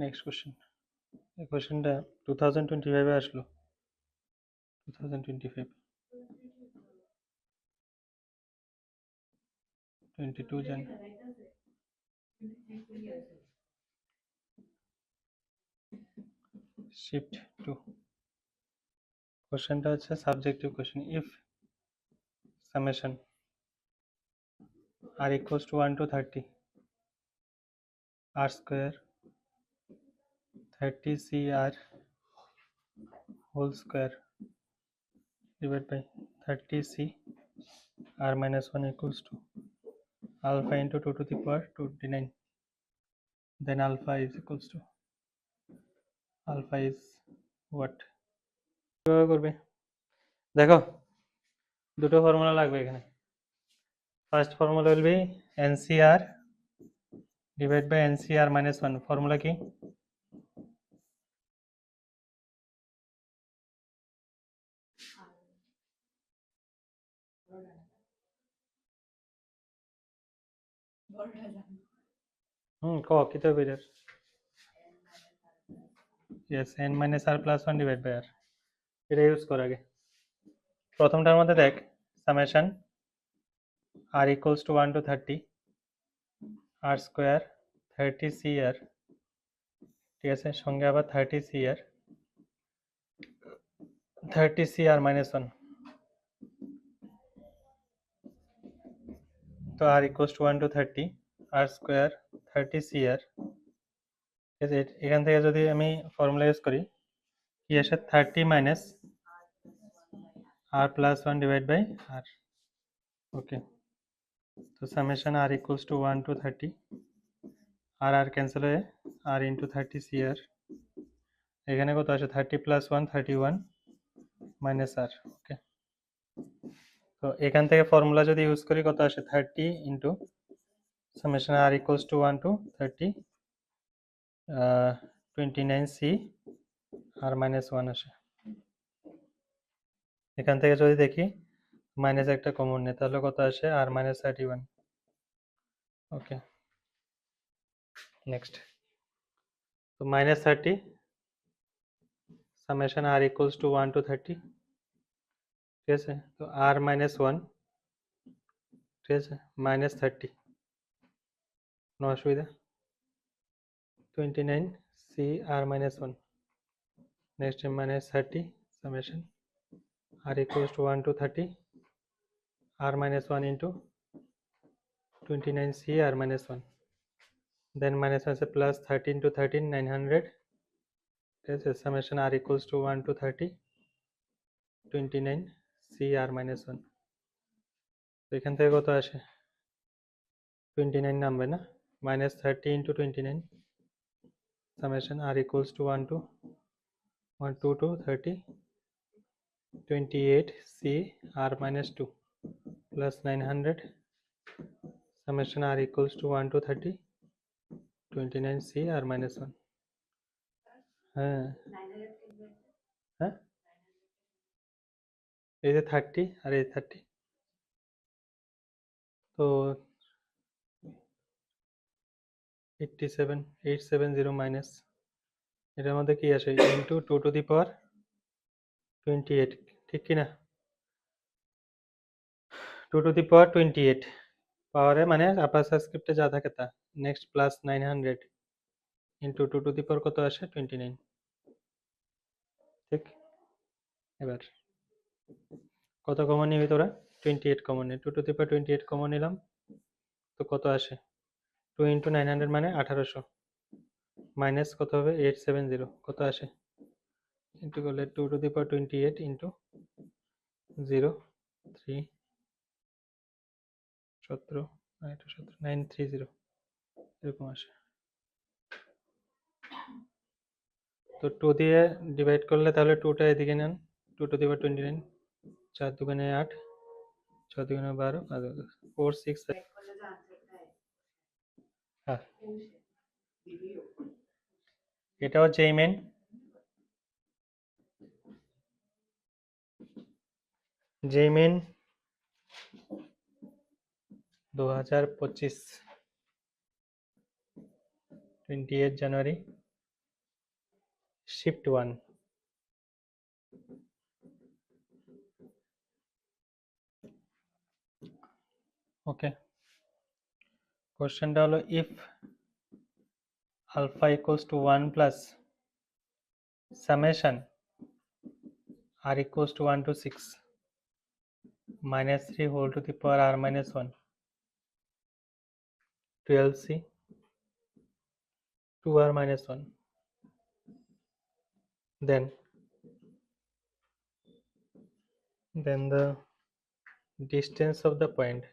Next question. এই কোশ্চেনটা 2025 আসলো। 2025 22 জান। Shift two. কোশ্চেনটা হচ্ছে subjective question. If summation r equals to 1 to 30 r square 30 cr whole square divided by 30 c r minus 1 equals to alpha into 2 to the power 29, then alpha is equals to alpha is what? কিভাবে করবে দেখো, দুটো formula লাগবে এখানে। First formula will be ncr divided by ncr minus 1। Formula কি? ক কি তো better? yes, n minus r plus 1 divided by r। এটা ইউজ কর আগে। প্রথমটার মধ্যে দেখ, summation r equals to 1 to 30 r square 30 cr, ঠিক আছে, সঙ্গে আবার 30 cr 30 cr minus 1, তো r equals to 1 to 30 r square 30 cr, ঠিক আছে। এখান থেকে যদি আমি ফর্মুলা ইউজ করি, কি আসে? 30 minus r plus 1 divided by r। ওকে, তো summation r equals to 1 to 30 r cancel হয়ে r into 30 cr, এখানে কত আসে? 30 plus 1 31 মাইনাস r। ওকে, তো এখান থেকে ফর্মুলা যদি ইউজ করি কত আসে? 30 into summation r equals to 1 to 30 29c r minus 1 আসে। এখান থেকে যদি দেখি মাইনাস একটা কমন নেই, তাহলে কত আসে? r minus 31। ওকে, নেক্সট, তো minus 30 summation r equals to 1 to 30, ঠিক আছে, তো r minus 1, ঠিক আছে, মাইনাস 30, কোনো অসুবিধা? 29c r minus 1, next minus 30 summation r equals to 1 to 30 r minus 1 into 29c r minus 1, then minus 1 से plus 13 to 13 900, ঠিক আছে, summation r equals to 1 to 30 29c r minus 1, তো এখান থেকে কত আসে? 29 নামবে না, minus 30 into 29 summation r equals to 1 to 30 28 c r minus 2 plus 900 summation r equals to 1 to 30 29 c r minus 1। হ্যাঁ হ্যাঁ, এই যে 30 আর এই 30, তো 870 মাইনাস, এটার মধ্যে কি আসে? ইন্টু 2 to the power 28, ঠিক কি না? 2 to the power 28 পাওয়ারে মানে আপার সাবস্ক্রিপ্টে যা থাকে তা, next plus 900 into 2 to the power কত আসে? 29, ঠিক। এবার কত কমন নিবি তোরা? 28 কমন নে, 2 to the power 28 কমন নিলাম, তো কত আসে? 2 ইন্টু 900 মানে 1800 মাইনাস কত হবে? 870, কত আসে? ইন্টু করলে 2 to the power 28 ইন্টু 0 3 17 930 এরকম আসে। তো 2 দিয়ে ডিভাইড করলে তাহলে 2টা এদিকে নেন, 2 to the power 29, 4 দুগুণে 8 6 দুগুণে 12 4 6, হ্যাঁ এটা হচ্ছে main. JEE Main 2025 28 January shift 1। Okay, কোশ্চেনটা হলো if alpha equals to 1 plus summation r equals to 1 to 6 minus 3 whole to the power r minus 1 12c 2r minus 1, then the distance of the point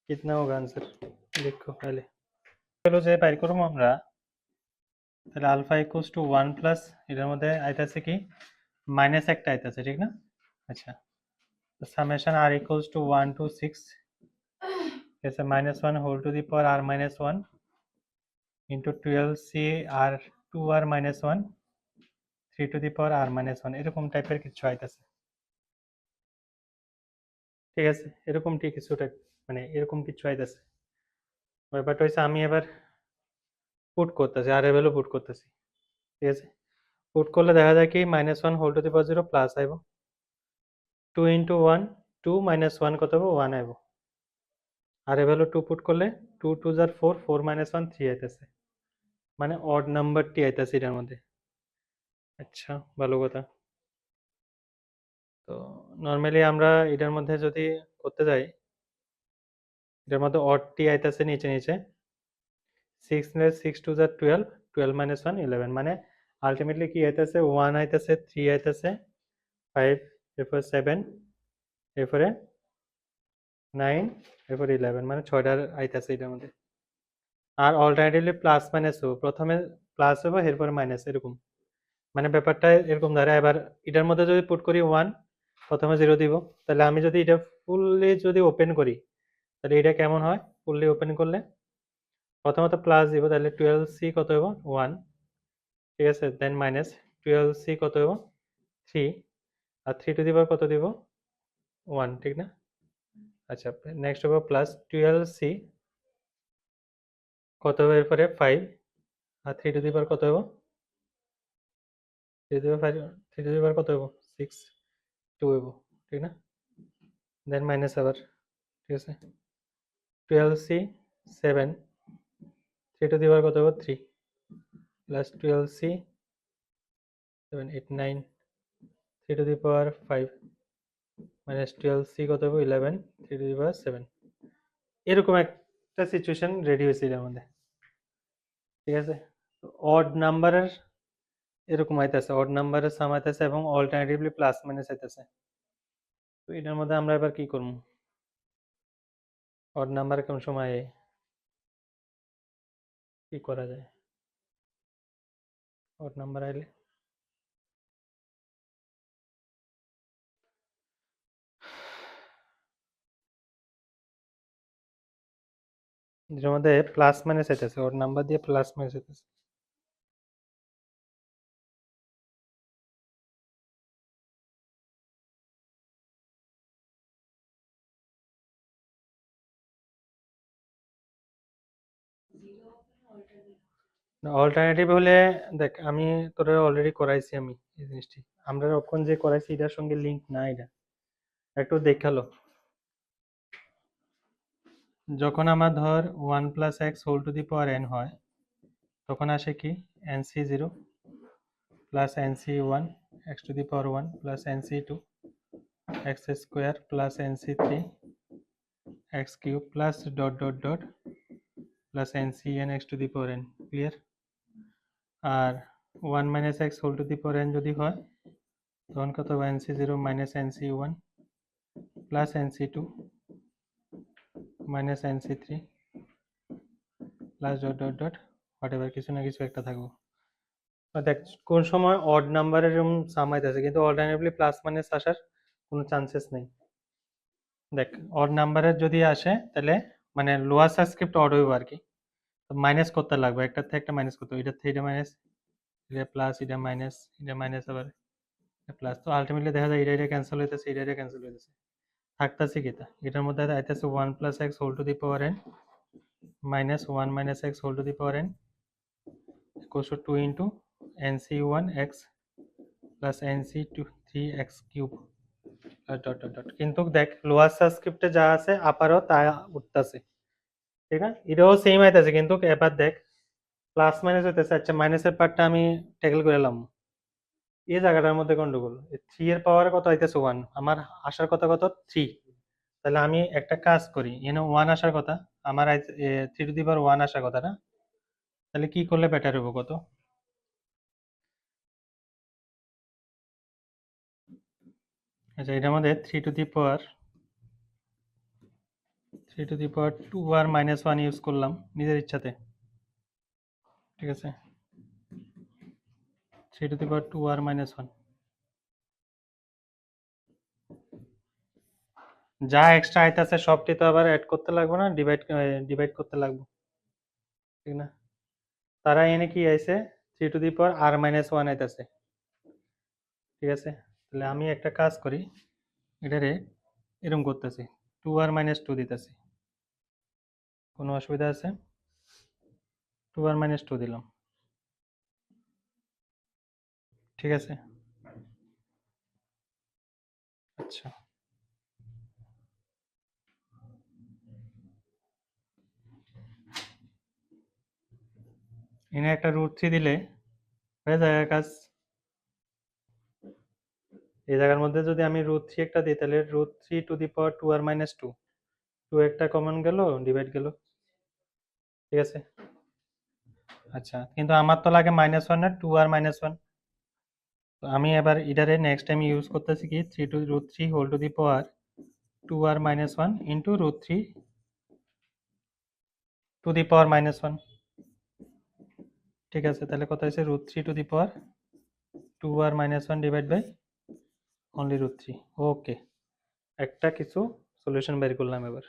कितना होगा answer लिखो पहले। चलो যে বাইর করব আমরা, তাহলে আলফা ইকুয়ালস টু 1 প্লাস এটার মধ্যে আইতাছে কি মাইনাস একটা আইতাছে, ঠিক না? আচ্ছা, তো summation r equals to 1 to 6 এসে minus 1 whole to the power r minus 1 into 12c r 2r minus 1 3 to the power r minus 1 এরকম টাইপের কিছু আইতাছে, ঠিক আছে? এরকম ঠিক কিছু টাইপ, মানে এরকম কিছু আইতাছে। ব্যাপারটা হচ্ছে আমি এবার পুট করতেছি, আর এর ভ্যালু পুট করতেছি, ঠিক আছে? পুট করলে দেখা যায় কি minus 1 whole to the power 0 plus আইব 2 ইন্টু 1 2 মাইনাস 1 কত হবে 1 আইব, আর এর ভ্যালু 2 পুট করলে 2 2 জার 4 4 মাইনাস 1 3 আইতাছে, মানে অড নাম্বারটি আইতাছে এটার মধ্যে। আচ্ছা, ভালো কথা। তো নর্মালি আমরা এটার মধ্যে যদি করতে যাই, এটার মধ্যে অডটি আইতাছে নিচে নিচে 6 নিলে 6 2 জার 12 12 মাইনাস 1 11, মানে আলটিমেটলি কি আইতাছে 1 আইতাছে 3 আইতাছে 5 এরপরে 7 এরপরে 9 এরপরে 11, মানে 6টার আইতাছে এটার মধ্যে। আর অল্টারনেটিভলি প্লাস মাইনাস হবে, প্রথমে প্লাস হবে এরপরে মাইনাস, এরকম মানে ব্যাপারটা এরকম দাঁড়ায়। এবার এটার মধ্যে যদি পুট করি 1 প্রথমে 0 দিব, তাহলে আমি যদি এটা ফুললি যদি ওপেন করি তাহলে এটা কেমন হয়? ফুললি ওপেন করলে প্রথমত প্লাস দিব, তাহলে 12c কত হইব 1, ঠিক আছে? দেন মাইনাস 12c কত হইব 3, আর 3 টু দি পাওয়ার কত দিব 1, ঠিক না? আচ্ছা, নেক্সট হবে প্লাস 12c কত হবে এরপরে 5, আর 3 টু দি পাওয়ার কত হইব 3 to the power 5, 3 to the পাওয়ার কত হইব 6 2 হইব, ঠিক না? দেন মাইনাস আবার, ঠিক আছে? 12c 7 3 টু দি পাওয়ার কত হইব 3 plus 12c 7 8 9 3 to the power 5 minus 12c কত হইব 11 3 টু দি পাওয়ার 7, এরকম একটা সিচুয়েশন রেডি হয়েছে এর মধ্যে, ঠিক আছে? অড নাম্বারের এরকম আইতেছে, অড নাম্বারের সাম আইতেছে এবং অল্টারনেটিভলি প্লাস মাইনাস আইতেছে। তো এটার মধ্যে আমরা এবার কি করব? অড নাম্বার কোন সময় কি করা যায়? অড নাম্বার আইলে এটার মধ্যে প্লাস মাইনাস আইতেছে, অড নাম্বার দিয়ে প্লাস মাইনাস আইতেছে। অল্টারনেটিভ হলে দেখ, আমি তোরা অলরেডি করাইছি আমি এই জিনিসটি, আমরা যখন যে করাইছি এটার সঙ্গে লিঙ্ক না, এটা একটু দেখালো। যখন আমার ধর 1 plus x whole to the power n হয়, তখন আসে কি nc0 plus nc1 x to the power 1 plus nc2 x square plus nc3 x cube plus dot dot dot plus ncn x to the power n, clear? আর 1 minus x whole to the power n যদি হয় তখন কত হবে nc0 minus nc1 plus nc2 minus nc3 plus dot dot dot what ever, কিছু না কিছু একটা থাকবো। দেখ কোন সময় অড নাম্বারের এরকম সাম আইতেছে, কিন্তু অল্টারনেটলি প্লাস মাইনাস আসার কোনো চান্সেস নেই। দেখ অড নাম্বারের যদি আসে তাহলে মানে লোয়ার সাবস্ক্রিপ্ট অড হইব আর কি, মাইনাস করতে লাগবে, একটার থেকে একটা মাইনাস করতে হবে, এটা থেকে এটা মাইনাস, এটা প্লাস, এটা মাইনাস আবার প্লাস। তো আলটিমেটলি দেখা যায় এটা ক্যান্সেল হইতেছে, এটা ক্যান্সেল হইতেছে, থাকতেছে কি তা এটার মধ্যে আইতেছে 1 plus x whole to the power n minus 1 minus x whole to the power n equals to 2 into nc1 x plus nc2 3x cube dot dot dot. কিন্তু দেখ লোয়ার সাবস্ক্রিপ্টে যা আছে আপারও তা উঠতেছে, ঠিক না? এটাও সেম আইতেছে, কিন্তু এবার দেখ প্লাস মাইনাস হইতেছে। আচ্ছা মাইনাসের পার্টটা আমি ট্যাকেল করে এলাম, এই জায়গাটার মধ্যে গন্ডগোল। 3 এর পাওয়ার কত আইতেছে 1, আমার আসার কথা কত 3, তাহলে আমি একটা কাজ করি, এখানে 1 আসার কথা, আমার 3 টু দি পাওয়ার 1 আসার কথা না, তাহলে কি করলে বেটার হবে কত? আচ্ছা এটার মধ্যে 3 টু দি পাওয়ার 2 আর মাইনাস 1 ইউজ করলাম নিজের ইচ্ছাতে, ঠিক আছে? 3 টু দি পাওয়ার 2 আর মাইনাস 1, যা এক্সট্রা আইতাছে সবটি তো আবার অ্যাড করতে লাগবে না, ডিভাইড করতে লাগবে, ঠিক না? তারা এনে কি আইছে 3 to the power R minus 1 আইতাছে, ঠিক আছে? তাহলে আমি একটা কাজ করি, এটারে এরকম করতেছি, 2 আর মাইনাস 2 দিতেছি, কোনো অসুবিধা আছে? 2 আর মাইনাস 2 দিলাম, ঠিক আছে? আচ্ছা এনে একটা রুট 3 দিলে হয়ে যায় কাজ। এই জায়গার মধ্যে যদি আমি রুট 3 একটা দিই, তাহলে রুট 3 টু দি পাওয়ার 2 আর মাইনাস 2, 2 একটা কমন গেল, ডিভাইড গেল, ঠিক আছে? আচ্ছা কিন্তু আমার তো লাগে মাইনাস 1 আর 2 আর মাইনাস 1, তো আমি এবার এটারে নেক্সট টাইম ইউজ করতেছি কি 3 to root 3 whole to the power 2 আর minus 1 into root 3 to the power minus 1, ঠিক আছে? তাহলে কত হয়েছে রুট 3 টু দি পাওয়ার 2 আর minus 1 divide by only root 3। Okay, একটা কিছু সলিউশন বের করলাম এবার,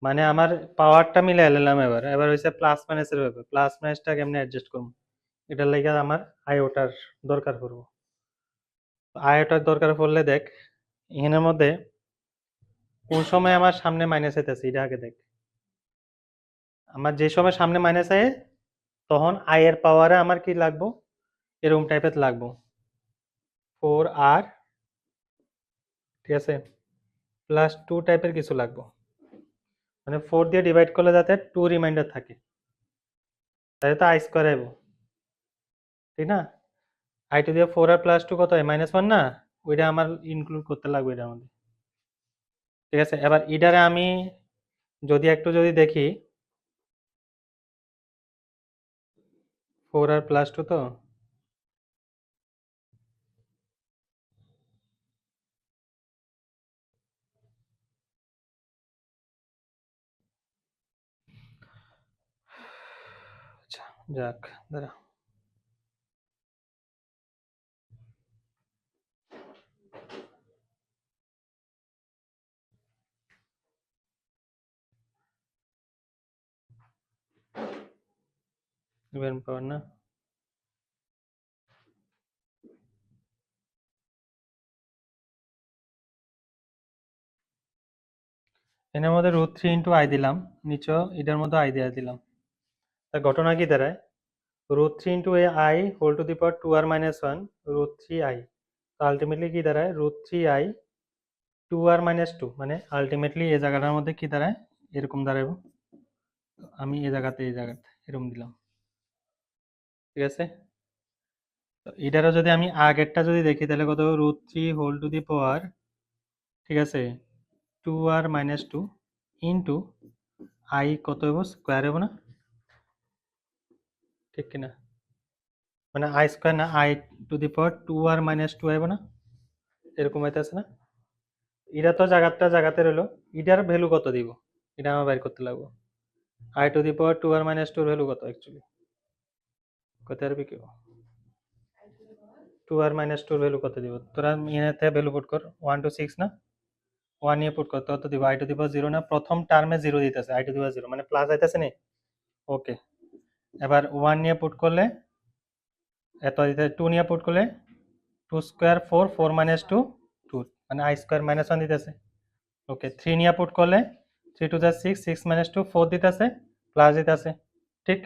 মানে আমার পাওয়ারটা মিলে এলাম। এবার এবার হয়েছে প্লাস মাইনাসের ব্যাপার, প্লাস মাইনাসটা কেমনে অ্যাডজাস্ট করবো, এটার লাগে আমার আয়োটার দরকার পড়বো। আয়োটার দরকার পড়লে দেখ এখানের মধ্যে কোন সময় আমার সামনে মাইনাস হইতেছে এটা আগে দেখ। আমার যে সময় সামনে মাইনাস আয় তখন আয়ের পাওয়ারে আমার কি লাগবো, এরকম টাইপের লাগবো 4r, ঠিক আছে, প্লাস 2 টাইপের কিছু লাগবো, মানে 4 দিয়ে ডিভাইড করলে যাতে 2 রিমাইন্ডার থাকে, তাহলে তো আই স্কোয়ার আইব, ঠিক না? আই টু দিয়ে 4 আর প্লাস 2 কত হয় মাইনাস 1 না, ওইটা আমার ইনক্লুড করতে লাগবে এটার মধ্যে, ঠিক আছে? এবার এটারে আমি যদি একটু যদি দেখি 4 আর প্লাস 2 তো আচ্ছা যাক দাঁড়া, ইভেন পাওয়ার না, এর মধ্যে রুট 3 ইন্টু আই দিলাম, নিচেও এটার মধ্যে আই দিয়ে দিলাম, তার ঘটনা কি দাঁড়ায় রুট 3 ইন্টু এ i whole to the power 2 আর মাইনাস 1 রুট 3 আই, তো আলটিমেটলি কি দাঁড়ায় রুট 3 আই 2 আর মাইনাস 2, মানে আলটিমেটলি এই জায়গাটার মধ্যে কি দাঁড়ায় এরকম দাঁড়াবো, আমি এই জায়গাতে এরকম দিলাম, ঠিক আছে? তো এটারও যদি আমি আগেরটা যদি দেখি তাহলে কত রুট 3 হোল টু দি পাওয়ার, ঠিক আছে, 2 আর মাইনাস 2 ইন্টু আই কত হবো স্কোয়ার হবো না, ঠিক কিনা? মানে আই স্কোয়ার না আই টু দি পাওয়ার 2 আর মাইনাস 2 আইব না, এরকম হইতেছে না? এটা তো জায়গাতে রইলো, এটার ভ্যালু কত দিব এটা আমার বাইর করতে লাগবো, আই টু দি পাওয়ার 2 আর মাইনাস 2 ভ্যালু কত অ্যাকচুয়ালি, কত আর কি 2r minus 2 ভ্যালু কত দিব তোরা এখানে ভ্যালু পুট কর 1 to 6 না 1 নিয়ে পুট কর কত দিব i টু দি পাওয়ার 0 না প্রথম টার্মে 0 দিতেছে i টু দি পাওয়ার 0 মানে প্লাস আইতাছে নি ওকে এবার 1 নিয়ে পুট করলে এত দিতে 2 নিয়ে পুট করলে 2 স্কয়ার 4 4 minus 2 2 মানে i স্কয়ার minus 1 দিতেছে ওকে 3 নিয়ে পুট করলে 3 to the 6 6 minus 2 4 দিতেছে প্লাস দিতেছে ঠিক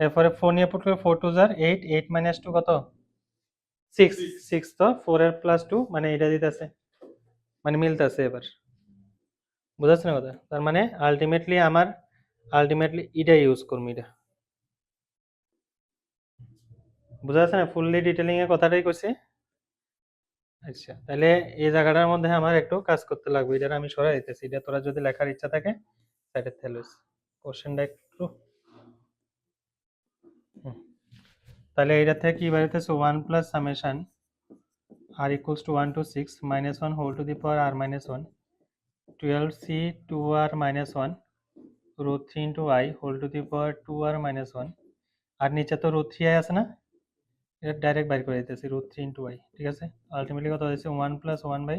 এরপরে 4 নিয়ে পুট করলে 4 to the 8 8 minus 2 কত 6 6 তো 4 এর প্লাস 2 মানে এটা দিতেছে মানে মিলতেছে এবার বুঝাছ না কথা তার মানে আলটিমেটলি এটা ইউজ করব এটা বুঝা যাচ্ছে না ফুললি ডিটেইলিং এর কথাটাই কইছি আচ্ছা তাহলে এই জায়গাটার মধ্যে আমার একটু কাজ করতে লাগবে এটা আমি সরাই দিতেছি এটা তোরা যদি লেখার ইচ্ছা থাকে সাইডে থেলুস কোশ্চেনটা একটু তাহলে এটা থেকে কি বেরোতেছে 1 plus summation r equals to 1 to 6 minus 1 whole to the power r minus 1 12c 2r minus 1 root 3 into I whole to the power 2r minus 1 আর নিচে তো root 3i আছে না এটা ডাইরেক্ট বাইর করে দিতেছি root 3 into I ঠিক আছে আলটিমেটলি কত হয়েছে 1 plus 1 by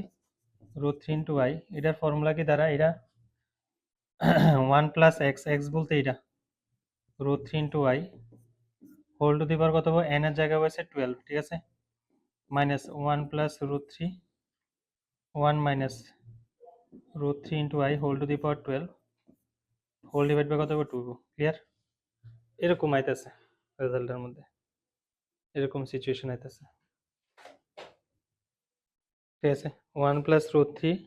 root 3 into I এটার ফর্মুলা কি দ্বারা এটা 1 plus x x বলতে এটা root 3 into I whole to the power কত হবে n এর জায়গায় হয়েছে 12 ঠিক আছে minus 1 plus root 3 1 minus root 3 into I whole to the power 12 whole divided by কত হবে 2 ক্লিয়ার এরকম আইতেছে রেজাল্টের মধ্যে এরকম সিচুয়েশন আইতেছে ঠিক আছে 1 প্লাস রুট 3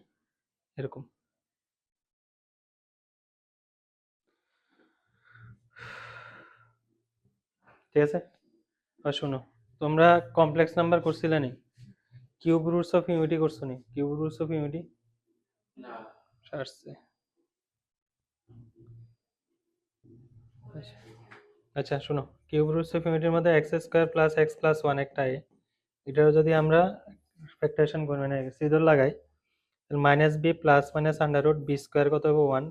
এরকম ঠিক আছে আর শুনো তোমরা কমপ্লেক্স নাম্বার করছিলে নি কিউব রুটস অফ ইউনিটি করছো নি কিউব রুটস অফ ইউনিটি না আসছে আচ্ছা শুনো কিউব রুটস অফ ইউনিটির মধ্যে x square plus x plus 1 একটা এটাও যদি আমরা ফ্যাক্টরাইজেশন করি মানে সিধর লাগাই তাহলে minus b plus minus under root b square কত হবে 1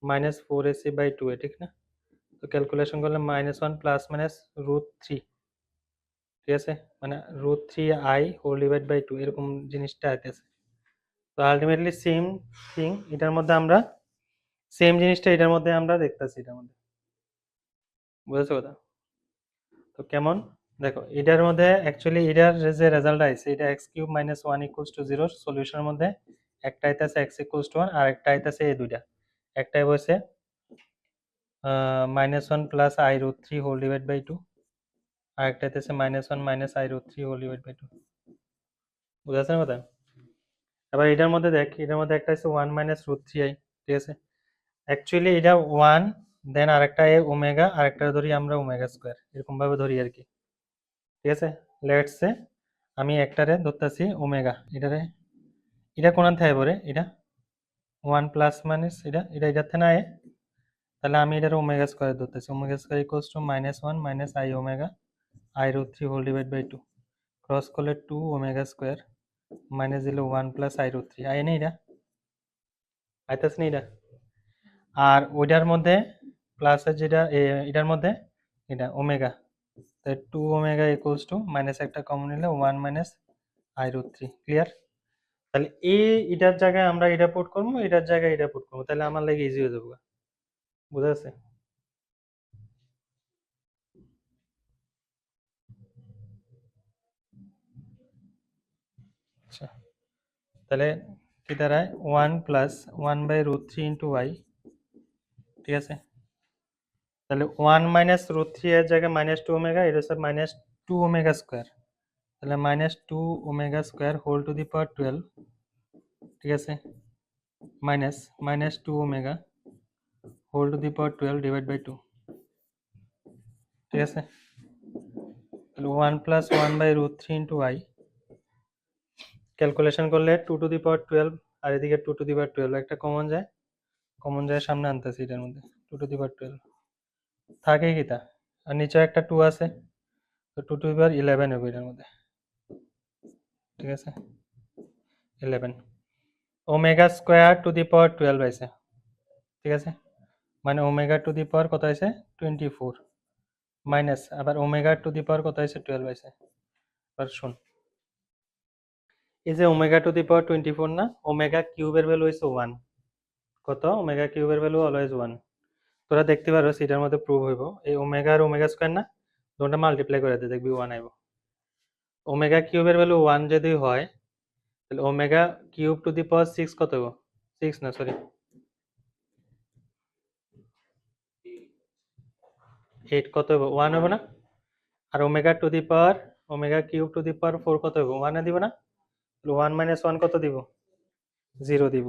মাইনাস 4ac বাই 2 ঠিক না তো ক্যালকুলেশন করলে মাইনাস 1 প্লাস মাইনাস রুট 3 ঠিক আছে মানে root 3i whole divide by 2 এরকম জিনিসটা আসছে তো আলটিমেটলি সেম থিং এটার মধ্যে আমরা সেম জিনিসটা এটার মধ্যে আমরা দেখতেছি এটার মধ্যে বুঝেছো কথা তো কেমন দেখো এটার মধ্যে অ্যাকচুয়ালি এটার যে রেজাল্ট আইছে এটা x cube minus 1 equals to 0 সলিউশনের মধ্যে একটা আইতাছে x ইকুয়ালস টু 1 আর একটা আইতাছে এই দুইটা একটাই বসে -1 plus i root 3 whole divide by 2 আর একটা আইতাছে -1 minus i root 3 whole divide by 2 বুঝাছ না কথা এবার এটার মধ্যে দেখ এটার মধ্যে একটা আছে 1 মাইনাস রুট 3i ঠিক আছে অ্যাকচুয়ালি এটা 1 দেন আরেকটা এ ওমেগা আরেকটা ধরি আমরা ওমেগা স্কয়ার এরকম ভাবে ধরি আর কি ঠিক আছে লেটস সে আমি একটারে ধরতেছি ওমেগা এটা কোন থেকে পড়ে এটা 1 প্লাস মাইনাস এটার থেকে না তাহলে আমি এটার ওমেগা স্কয়ার ধরতেছি omega square equals to -1 minus i omega i root 3 whole divide by 2 cross করলে 2 ওমেগা স্কয়ার মাইনাস দিলে 1 প্লাস i রুট 3 আই না এটা আইতাছ না এটা আর ওইটার মধ্যে প্লাস যেটা এটার মধ্যে এটা ওমেগা তাই 2 ওমেগা ইকুয়ালস টু মাইনাস একটা কমন নিলে 1 মাইনাস i রুট 3 ক্লিয়ার তাহলে এটার জায়গায় আমরা এটা পুট করব এটার জায়গায় এটা পুট করব তাহলে আমার লাগে ইজি হয়ে যাবে বুঝা যাচ্ছে আচ্ছা তাহলে কি দাঁড়ায় 1 plus 1 by root 3 into y ঠিক আছে তাহলে 1 মাইনাস রুট 3 এর জায়গায় মাইনাস 2 ওমেগা এটা হচ্ছে মাইনাস 2 ওমেগা স্কয়ার তাহলে minus 2 omega square whole to the power 12 ঠিক আছে minus 2 omega whole to the power 12 divide by 2 ঠিক আছে তাহলে 1 plus 1 by root 3 into y calculation করলে 2 টু দি পাওয়ার 12 আর এদিকে 2 টু দি পাওয়ার 12 একটা কমন যায় সামনে আনতেছি এটার মধ্যে 2 টু দি পাওয়ার 12 থাকে কি তা আর নিচে একটা 2 আছে তো 2 টু দি পাওয়ার 11 হবে এটার মধ্যে ঠিক আছে 11 omega square to the power 12 আছে ঠিক আছে মানে ওমেগা টু দি পাওয়ার কত আছে 24 মাইনাস আবার ওমেগা টু দি পাওয়ার কত আছে 12 আছে আর শুন, এই যে ওমেগা টু দি পাওয়ার 24 না, ওমেগা কিউবের ভ্যালু হইছে 1। কত? ওমেগা কিউবের ভ্যালু অলওয়েজ 1। তোরা দেখতে পারো এটার মধ্যে প্রুভ হইব, এই ওমেগা আর ওমেগা স্কয়ার না, দুটোটা মাল্টিপ্লাই করে দে, দেখবি 1 আইব। ওমেগা কিউবের ভ্যালু 1 যদি হয়, তাহলে ওমেগা কিউব টু দি পাওয়ার 6 কত হইব? 6 না, সরি, 8 কত হইব? 1 হইব না? আর omega to the power, omega cube to the power 4 কত হইব? 1 এ দিব না? 1 মাইনাস 1 কত দিব? 0 দিব।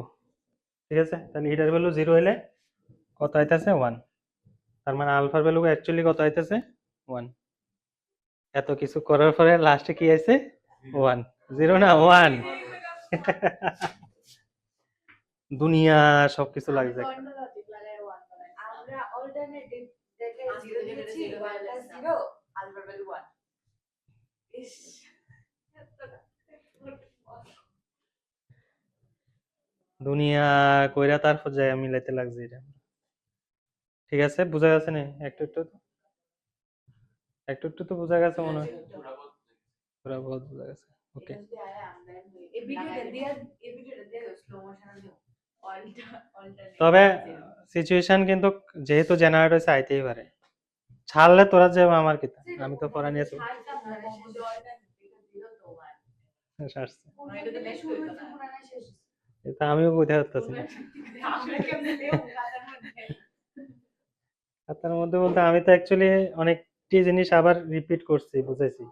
ঠিক আছে, তাহলে এটার ভ্যালু 0 হইলে কত আইতাছে? 1। তার মানে আলফার ভ্যালু অ্যাকচুয়ালি কত আইতাছে? 1। এত কিছু করার পরে লাস্টে কি আইছে? 1। 0 না, 1। দুনিয়া সবকিছু লাগছে। আমরা অল্টারনেটিভ দেখে 0 দিয়েছি 1 প্লাস 0 আলফার ভ্যালু 1। ইস, দুনিয়া কইরা তারপর যায় মিলাইতে লাগছে এটা। ঠিক আছে, বুঝা গেছে না? একটু একটু তো বুঝা গেছে মনে হয়, পুরা বহুত বুঝা গেছে। ওকে, এই ভিডিওটা দিয়ে স্লো মোশন দিও তবে সিচুয়েশন কিন্তু যেহেতু জেনারেট হয়েছে আইতেই পারে, ছাড়লে তোরা যাবে আমার কিতা, আমি তো পড়া নিয়েছি। এটা আমিও বুঝতে পারতেছি না। তার মধ্যে বলতে আমি তো অ্যাকচুয়ালি অনেকটি জিনিস আবার রিপিট করছি, বুঝাইছি,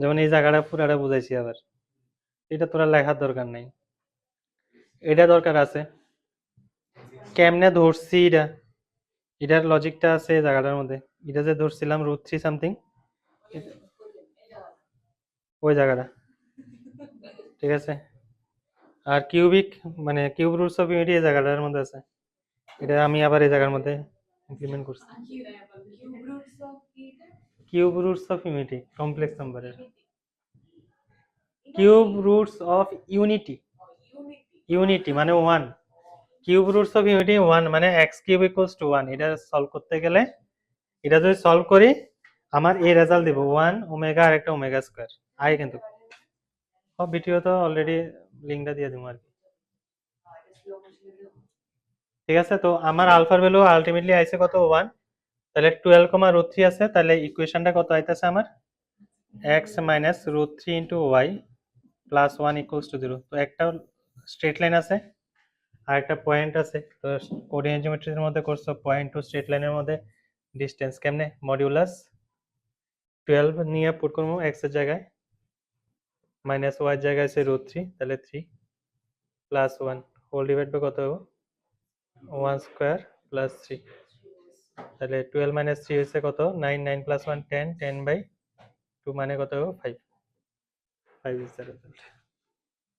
যেমন এই জায়গাটা পুরাটা বুঝাইছি আবার। এটা তোরা লেখার দরকার নাই, এটা দরকার আছে। কেমনে ধরছি এটা, এটার লজিকটা আছে এই জায়গাটার মধ্যে। এটা যে ধরছিলাম √3 সামথিং, ওই জায়গাটা। ঠিক আছে, আর কিউবিক মানে কিউব রুটস অফ ইউনিটি এই জায়গাটার মধ্যে আছে, এটা আমি আবার এই জায়গার মধ্যে ইমপ্লিমেন্ট করছি। Cube roots of unity complex নাম্বারের, cube roots of unity, unity মানে 1, কিউব রুটস অফ ইউনিটি 1 মানে x কিউব ইকুয়ালস টু 1। এটা সলভ করতে গেলে, এটা যদি সলভ করি আমার এই রেজাল্ট দিব 1 ওমেগা আর একটা ওমেগা স্কয়ার আই। কিন্তু সব ভিডিও তো অলরেডি লিংকটা দিয়ে দিব আর কি। ঠিক আছে, তো আমার আলফার ভ্যালু আলটিমেটলি আইছে কত? 1। তাহলে 12, √3 আছে, তাহলে ইকুয়েশনটা কত আইতাছে আমার? x minus √3 into y plus 1 equals to 0। তো একটা স্ট্রেট লাইন আছে আর একটা পয়েন্ট আছে, তো কোঅর্ডিনেট জিওমেট্রির মধ্যে করছো পয়েন্ট টু স্ট্রেট লাইনের মধ্যে ডিসটেন্স কেমনে? মডিউলাস 12 নিয়ে পুট করবো x এর জায়গায়, মাইনাস y এর জায়গায় আছে √3, তাহলে 3 প্লাস 1 হোল ডিভাইড বাই কত হবে? 1 স্কয়ার প্লাস 3। তাহলে 12 মাইনাস 3 হচ্ছে কত? 9, 9 প্লাস 1 10, 10/2 মানে কত হবে? 5। 5 ইজ দ্য রেজাল্ট।